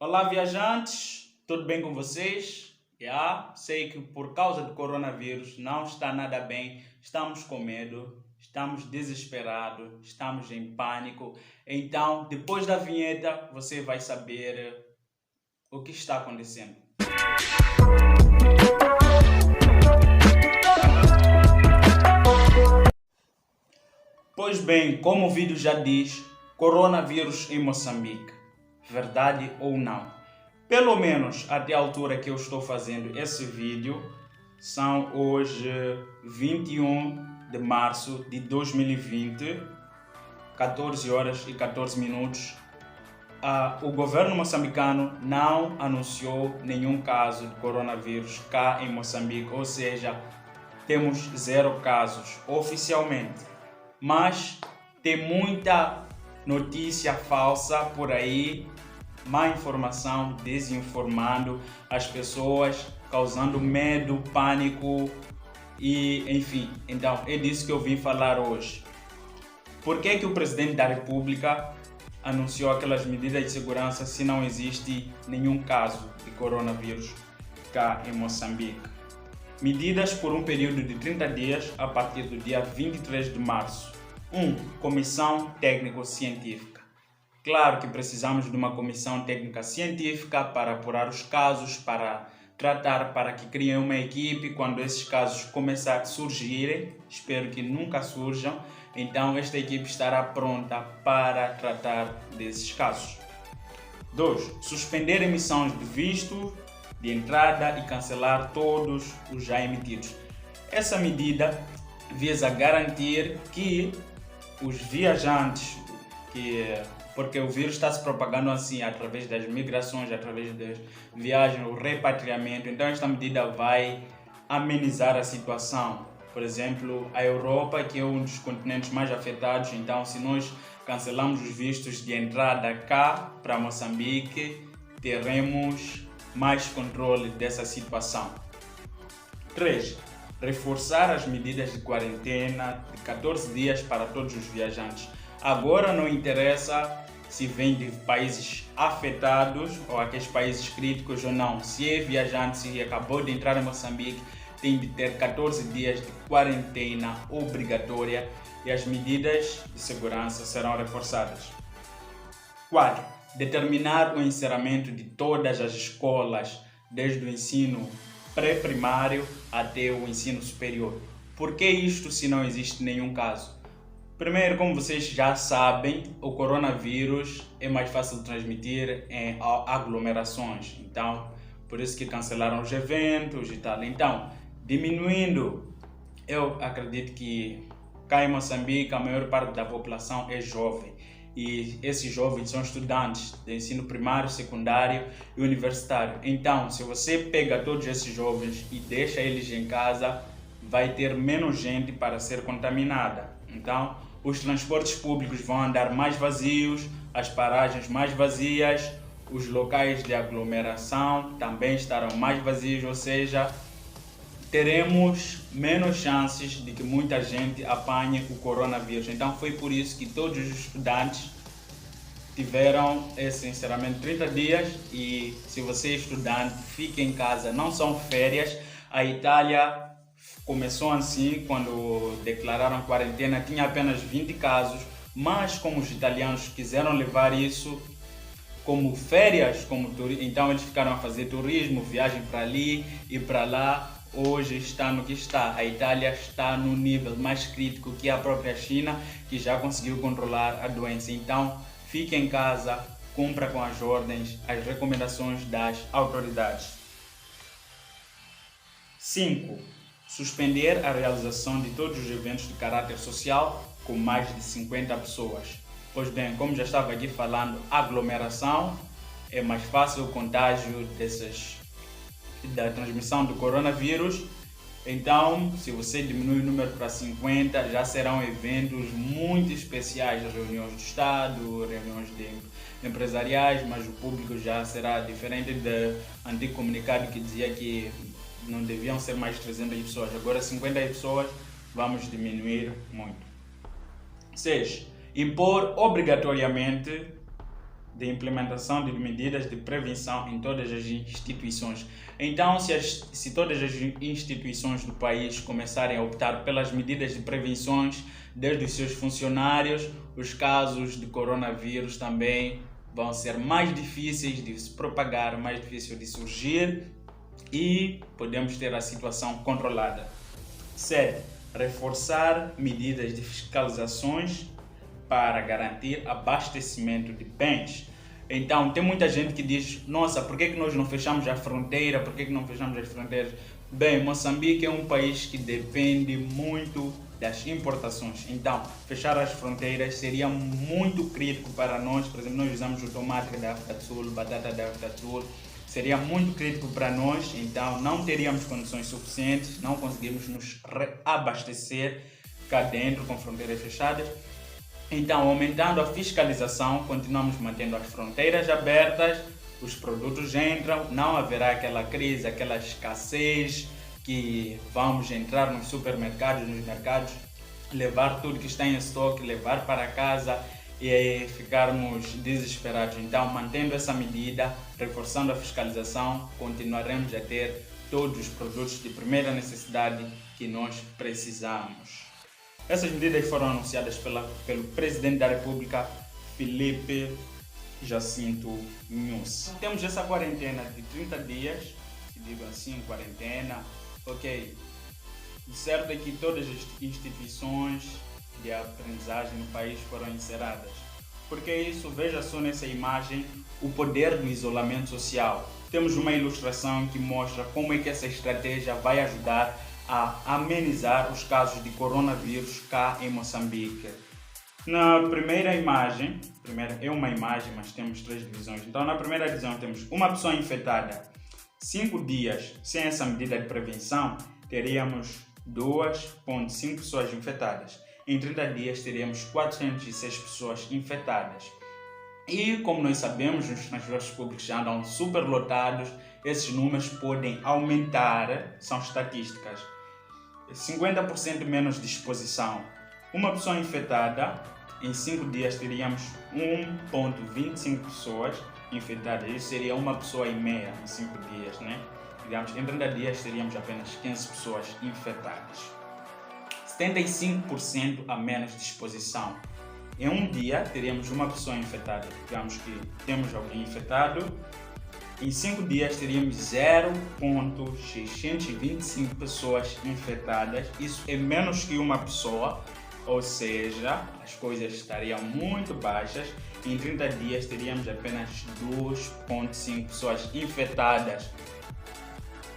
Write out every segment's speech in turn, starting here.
Olá, viajantes, tudo bem com vocês? Sei que por causa do coronavírus não está nada bem, estamos com medo, estamos desesperados, estamos em pânico. Então, depois da vinheta, você vai saber o que está acontecendo. Pois bem, como o vídeo já diz, coronavírus em Moçambique. Verdade ou não? Pelo menos até a altura que eu estou fazendo esse vídeo, são hoje 21 de março de 2020, 14 horas e 14 minutos. O governo moçambicano não anunciou nenhum caso de coronavírus cá em Moçambique, ou seja, temos 0 casos oficialmente. Mas tem muita notícia falsa por aí, má informação, desinformando as pessoas, causando medo, pânico e enfim. Então é disso que eu vim falar hoje. Por que o presidente da República anunciou aquelas medidas de segurança se não existe nenhum caso de coronavírus cá em Moçambique? Medidas por um período de 30 dias a partir do dia 23 de março. 1. Comissão técnico-científica. Claro que precisamos de uma comissão técnica científica para apurar os casos, para tratar, para que criem uma equipe quando esses casos começarem a surgirem. Espero que nunca surjam. Então esta equipe estará pronta para tratar desses casos. 2. Suspender emissões de visto de entrada e cancelar todos os já emitidos. Essa medida visa garantir que os viajantes, porque o vírus está se propagando assim através das migrações, através das viagens, o repatriamento, então esta medida vai amenizar a situação. Por exemplo, a Europa, que é um dos continentes mais afetados, então se nós cancelamos os vistos de entrada cá para Moçambique, teremos mais controle dessa situação. 3. Reforçar as medidas de quarentena de 14 dias para todos os viajantes. Agora não interessa se vem de países afetados ou aqueles países críticos ou não. Se é viajante, se acabou de entrar em Moçambique, tem de ter 14 dias de quarentena obrigatória e as medidas de segurança serão reforçadas. 4. Determinar o encerramento de todas as escolas, desde o ensino pré-primário até o ensino superior. Por que isto se não existe nenhum caso? Primeiro, como vocês já sabem, o coronavírus é mais fácil de transmitir em aglomerações. Então, por isso que cancelaram os eventos e tal. Então, diminuindo, eu acredito que cá em Moçambique a maior parte da população é jovem. E esses jovens são estudantes de ensino primário, secundário e universitário. Então, se você pega todos esses jovens e deixa eles em casa, vai ter menos gente para ser contaminada. Então, os transportes públicos vão andar mais vazios, as paragens mais vazias, os locais de aglomeração também estarão mais vazios, ou seja, teremos menos chances de que muita gente apanhe o coronavírus. Então foi por isso que todos os estudantes tiveram esse encerramento de 30 dias e se você é estudante, fique em casa, não são férias. A Itália começou assim, quando declararam quarentena, tinha apenas 20 casos, mas como os italianos quiseram levar isso como férias, então eles ficaram a fazer turismo, viagem para ali e para lá. Hoje está no que está. A Itália está no nível mais crítico que a própria China, que já conseguiu controlar a doença. Então, fique em casa, cumpra com as ordens, as recomendações das autoridades. 5. Suspender a realização de todos os eventos de caráter social com mais de 50 pessoas. Pois bem, como já estava aqui falando, aglomeração é mais fácil o contágio da transmissão do coronavírus. Então, se você diminui o número para 50, já serão eventos muito especiais, reuniões de Estado, reuniões empresariais, mas o público já será diferente do antigo comunicado que dizia que não deviam ser mais de 300 pessoas. Agora 50 pessoas, vamos diminuir muito. 6. Impor obrigatoriamente de implementação de medidas de prevenção em todas as instituições. Então, se todas as instituições do país começarem a optar pelas medidas de prevenções, desde os seus funcionários, os casos de coronavírus também vão ser mais difíceis de se propagar, mais difíceis de surgir e podemos ter a situação controlada. 7. Reforçar medidas de fiscalizações para garantir abastecimento de bens. Então, tem muita gente que diz, nossa, por que nós não fechamos a fronteira? Por que não fechamos as fronteiras? Bem, Moçambique é um país que depende muito das importações. Então, fechar as fronteiras seria muito crítico para nós. Por exemplo, nós usamos o tomate da África do Sul, batata da África do Sul. Seria muito crítico para nós, então não teríamos condições suficientes, não conseguimos nos reabastecer cá dentro com fronteiras fechadas. Então, aumentando a fiscalização, continuamos mantendo as fronteiras abertas, os produtos entram, não haverá aquela crise, aquela escassez que vamos entrar nos supermercados, nos mercados, levar tudo que está em estoque, levar para casa e ficarmos desesperados. Então, mantendo essa medida, reforçando a fiscalização, continuaremos a ter todos os produtos de primeira necessidade que nós precisamos. Essas medidas foram anunciadas pelo Presidente da República, Filipe Jacinto Nyusi. Temos essa quarentena de 30 dias, digo assim, quarentena, ok. O certo é que todas as instituições de aprendizagem no país foram encerradas. Porque isso, veja só nessa imagem, o poder do isolamento social. Temos uma ilustração que mostra como é que essa estratégia vai ajudar a amenizar os casos de coronavírus cá em Moçambique. Na primeira imagem, é uma imagem, mas temos 3 divisões. Então, na primeira divisão temos uma pessoa infectada. 5 dias sem essa medida de prevenção, teríamos 2,5 pessoas infectadas. Em 30 dias teríamos 406 pessoas infectadas. E como nós sabemos, os transportes públicos já andam superlotados, esses números podem aumentar, são estatísticas. 50% menos disposição. Uma pessoa infectada, em 5 dias teríamos 1,25 pessoas infectadas. Isso seria uma pessoa e meia em 5 dias, né? Digamos, em 30 dias teríamos apenas 15 pessoas infectadas. 75% a menos disposição. Em um dia teríamos uma pessoa infectada. Digamos que temos alguém infectado. Em 5 dias teríamos 0,625 pessoas infectadas. Isso é menos que uma pessoa, ou seja, as coisas estariam muito baixas. Em 30 dias teríamos apenas 2,5 pessoas infectadas.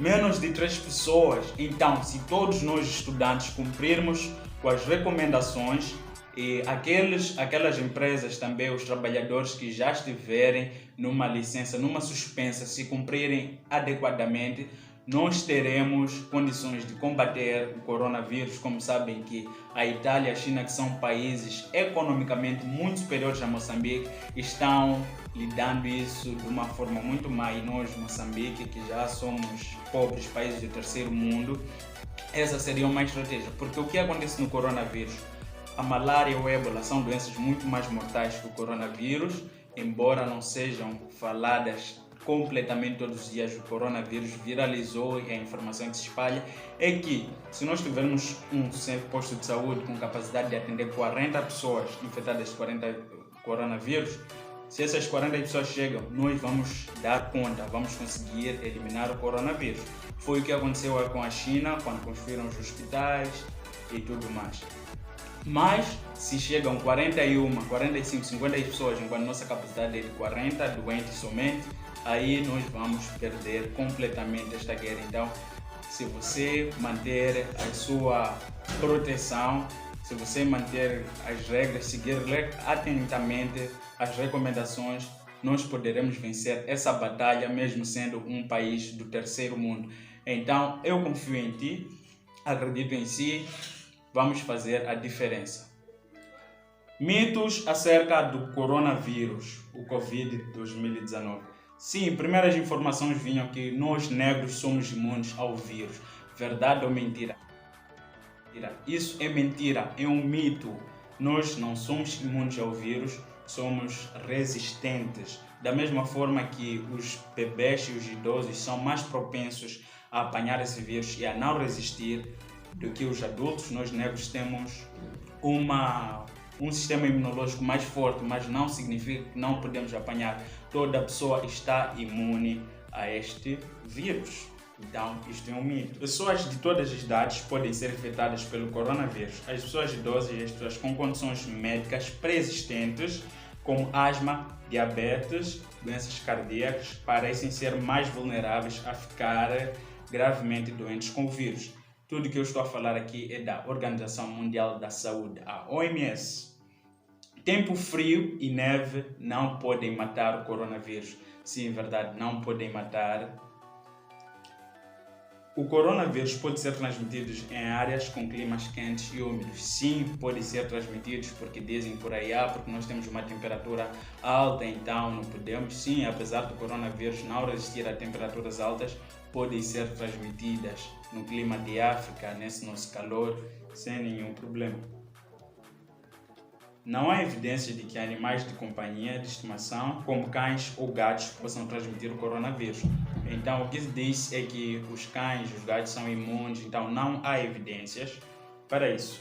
Menos de 3 pessoas. Então, se todos nós estudantes cumprirmos com as recomendações e aquelas empresas também, os trabalhadores que já estiverem numa licença, numa suspensa, se cumprirem adequadamente, nós teremos condições de combater o coronavírus. Como sabem que a Itália e a China, que são países economicamente muito superiores a Moçambique, estão lidando isso de uma forma muito má, e nós, Moçambique, que já somos pobres, países do terceiro mundo, essa seria uma estratégia. Porque o que acontece no coronavírus? A malária e o ébola são doenças muito mais mortais que o coronavírus, embora não sejam faladas completamente todos os dias. O coronavírus viralizou e a informação que se espalha é que se nós tivermos um posto de saúde com capacidade de atender 40 pessoas infectadas de 40 coronavírus, se essas 40 pessoas chegam, nós vamos dar conta, vamos conseguir eliminar o coronavírus. Foi o que aconteceu com a China, quando construíram os hospitais e tudo mais. Mas se chegam 41, 45, 50 pessoas, enquanto nossa capacidade é de 40 doentes somente, aí nós vamos perder completamente esta guerra. Então, se você manter a sua proteção, se você manter as regras, seguir atentamente as recomendações, nós poderemos vencer essa batalha, mesmo sendo um país do terceiro mundo. Então, eu confio em ti, acredito em si, vamos fazer a diferença. Mitos acerca do coronavírus, o Covid-2019. Sim, primeiras informações vinham que nós negros somos imunes ao vírus. Verdade ou mentira? Isso é mentira, é um mito. Nós não somos imunes ao vírus. somos resistentes. Da mesma forma que os bebês e os idosos são mais propensos a apanhar esse vírus e a não resistir do que os adultos, nós negros temos um sistema imunológico mais forte, mas não significa que não podemos apanhar. Toda pessoa está imune a este vírus. Então, isto é um mito. Pessoas de todas as idades podem ser afetadas pelo coronavírus. As pessoas idosas e as pessoas com condições médicas pré-existentes, como asma, diabetes, doenças cardíacas, parecem ser mais vulneráveis a ficar gravemente doentes com o vírus. Tudo que eu estou a falar aqui é da Organização Mundial da Saúde, a OMS. Tempo frio e neve não podem matar o coronavírus. Sim, verdade, não podem matar. O coronavírus pode ser transmitido em áreas com climas quentes e úmidos. Sim, pode ser transmitido porque dizem por aí, porque nós temos uma temperatura alta, então não podemos. Sim, apesar do coronavírus não resistir a temperaturas altas, podem ser transmitidas no clima de África, nesse nosso calor, sem nenhum problema. Não há evidência de que animais de companhia de estimação, como cães ou gatos, possam transmitir o coronavírus. Então, o que se diz é que os cães e os gatos são imunes, então não há evidências para isso.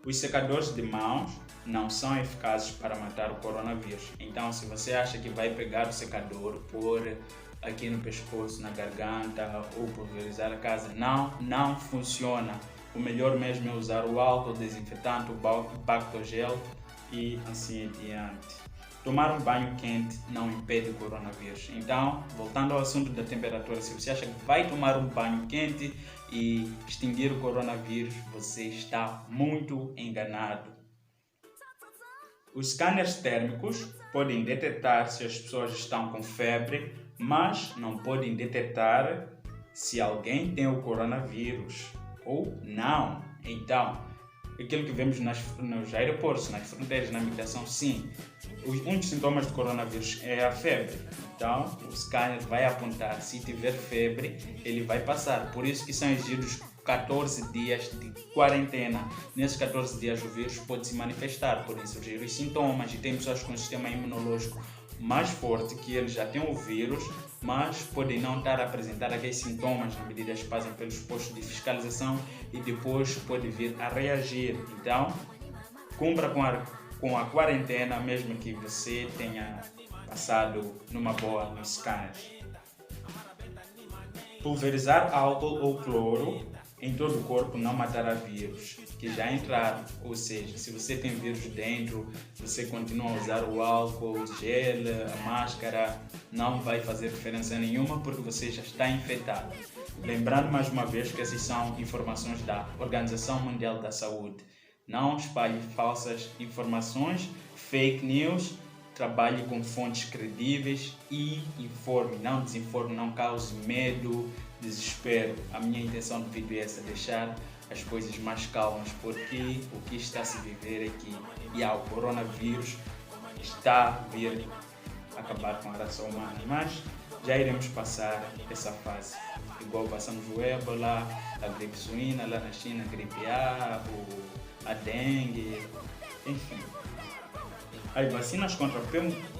Os secadores de mãos não são eficazes para matar o coronavírus. Então, se você acha que vai pegar o secador por aqui no pescoço, na garganta ou pulverizar a casa, não funciona. O melhor mesmo é usar o álcool desinfetante, o Bactogel e assim adiante. Tomar um banho quente não impede o coronavírus. Então, voltando ao assunto da temperatura, se você acha que vai tomar um banho quente e extinguir o coronavírus, você está muito enganado. Os scanners térmicos podem detectar se as pessoas estão com febre, mas não podem detectar se alguém tem o coronavírus ou não. Então, aquilo que vemos nos aeroportos, nas fronteiras, na migração, sim. Um dos sintomas do coronavírus é a febre. Então, o scanner vai apontar. Se tiver febre, ele vai passar. Por isso que são exigidos 14 dias de quarentena. Nesses 14 dias, o vírus pode se manifestar. Podem surgir os sintomas. E tem pessoas com um sistema imunológico mais forte, que eles já têm o vírus, mas podem não estar a apresentar aqueles sintomas na medida que passam pelos postos de fiscalização e depois pode vir a reagir. Então, cumpra com a quarentena, mesmo que você tenha passado numa boa nos scanners. Pulverizar álcool ou cloro em todo o corpo não matará vírus que já entraram, ou seja, se você tem vírus dentro, você continua a usar o álcool, o gel, a máscara, não vai fazer diferença nenhuma porque você já está infectado. Lembrando mais uma vez que essas são informações da Organização Mundial da Saúde. Não espalhe falsas informações, fake news, trabalhe com fontes credíveis e informe, não desinforme, não cause medo, desespero. A minha intenção do vídeo é essa, deixar as coisas mais calmas, porque o que está a se viver aqui e o coronavírus está a vir acabar com a raça humana, mas já iremos passar essa fase, igual passamos o ébola, a gripe suína lá na China, a gripe A, a dengue, enfim. As vacinas contra a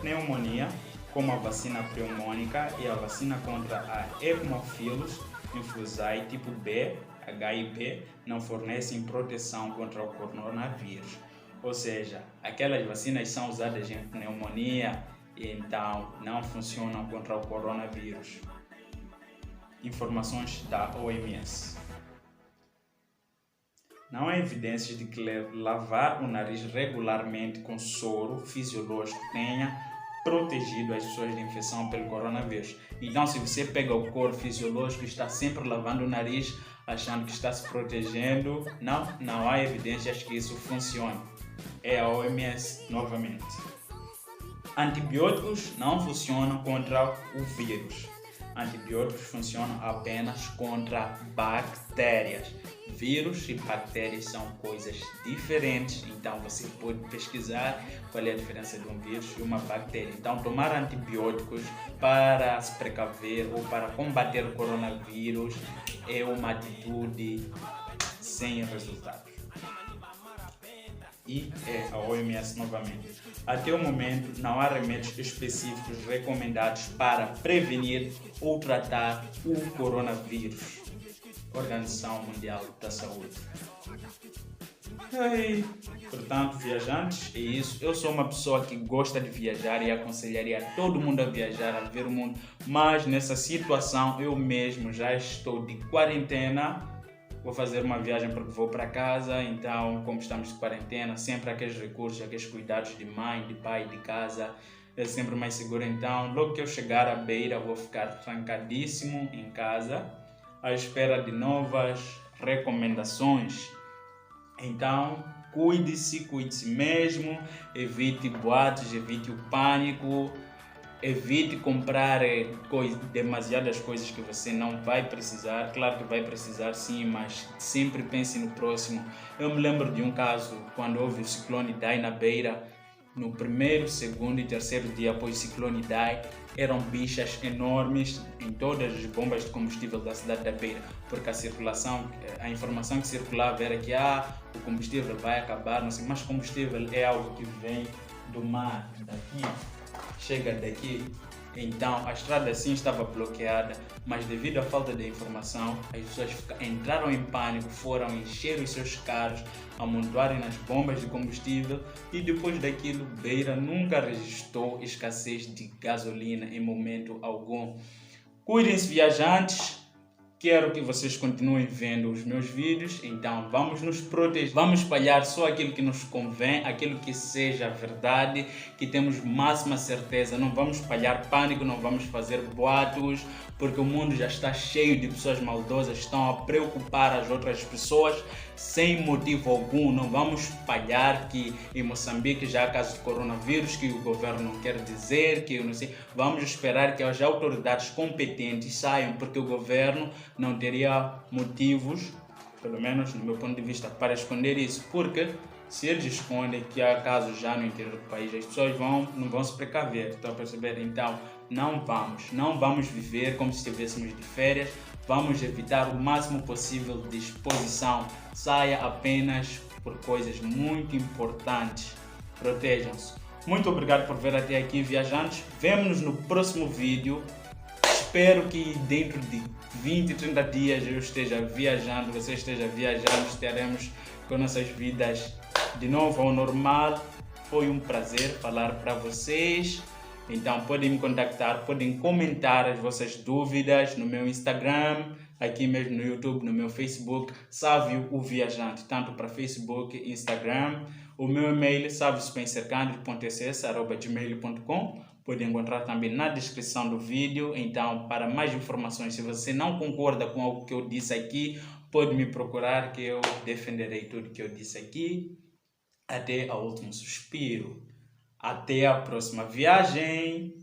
pneumonia, como a vacina pneumônica e a vacina contra a Haemophilus influenzae tipo B, HIV, não fornecem proteção contra o coronavírus. Ou seja, aquelas vacinas são usadas em pneumonia e então não funcionam contra o coronavírus. Informações da OMS. Não há evidências de que lavar o nariz regularmente com soro fisiológico tenha protegido as pessoas de infecção pelo coronavírus. Então, se você pega o couro fisiológico e está sempre lavando o nariz, achando que está se protegendo, não há evidências que isso funcione. É a OMS novamente. Antibióticos não funcionam contra o vírus. Antibióticos funcionam apenas contra bactérias. Vírus e bactérias são coisas diferentes, então você pode pesquisar qual é a diferença de um vírus e uma bactéria. Então, tomar antibióticos para se precaver ou para combater o coronavírus é uma atitude sem resultados. e é a OMS novamente. Até o momento, não há remédios específicos recomendados para prevenir ou tratar o coronavírus. Organização Mundial da Saúde. Portanto, viajantes, é isso. Eu sou uma pessoa que gosta de viajar e aconselharia todo mundo a viajar, a ver o mundo. Mas nessa situação, eu mesmo já estou de quarentena. Vou fazer uma viagem porque vou para casa. Então, como estamos de quarentena, sempre aqueles recursos, aqueles cuidados de mãe, de pai, de casa, é sempre mais seguro. Então, logo que eu chegar à Beira, vou ficar trancadíssimo em casa, à espera de novas recomendações. Então, cuide-se mesmo, evite boatos, evite o pânico, evite comprar demasiadas coisas que você não vai precisar. Claro que vai precisar sim, mas sempre pense no próximo. Eu me lembro de um caso, quando houve o ciclone Idai na Beira, no primeiro, segundo e terceiro dia após o ciclone Idai, eram bichas enormes em todas as bombas de combustível da cidade da Beira, porque a informação que circulava era que o combustível vai acabar, não sei, mas combustível é algo que vem do mar, daqui, chega daqui. Então a estrada sim estava bloqueada, mas devido à falta de informação, as pessoas entraram em pânico, foram encher os seus carros, amontoarem nas bombas de combustível, e depois daquilo Beira nunca registrou escassez de gasolina em momento algum. Cuidem-se, viajantes. Quero que vocês continuem vendo os meus vídeos, então vamos nos proteger, vamos espalhar só aquilo que nos convém, aquilo que seja verdade, que temos máxima certeza. Não vamos espalhar pânico, não vamos fazer boatos, porque o mundo já está cheio de pessoas maldosas, estão a preocupar as outras pessoas sem motivo algum. Não vamos espalhar que em Moçambique já há casos de coronavírus, que o governo não quer dizer, que eu não sei. Vamos esperar que as autoridades competentes saiam, porque o governo não teria motivos, pelo menos no meu ponto de vista, para esconder isso, porque se eles escondem que há casos já no interior do país, as pessoas não vão se precaver, estão a perceber? Então, não vamos viver como se estivéssemos de férias, vamos evitar o máximo possível de exposição, saia apenas por coisas muito importantes, protejam-se. Muito obrigado por ver até aqui, viajantes, vemo-nos no próximo vídeo. Espero que dentro de 20, 30 dias eu esteja viajando, você esteja viajando, estaremos com nossas vidas de novo ao normal. Foi um prazer falar para vocês. Então podem me contactar, podem comentar as vossas dúvidas no meu Instagram, aqui mesmo no YouTube, no meu Facebook, Sávio o Viajante, tanto para Facebook e Instagram. O meu e-mail saviospencercandro.ss@gmail.com. Pode encontrar também na descrição do vídeo. Então, para mais informações, se você não concorda com algo que eu disse aqui, pode me procurar que eu defenderei tudo que eu disse aqui até ao último suspiro. Até a próxima viagem!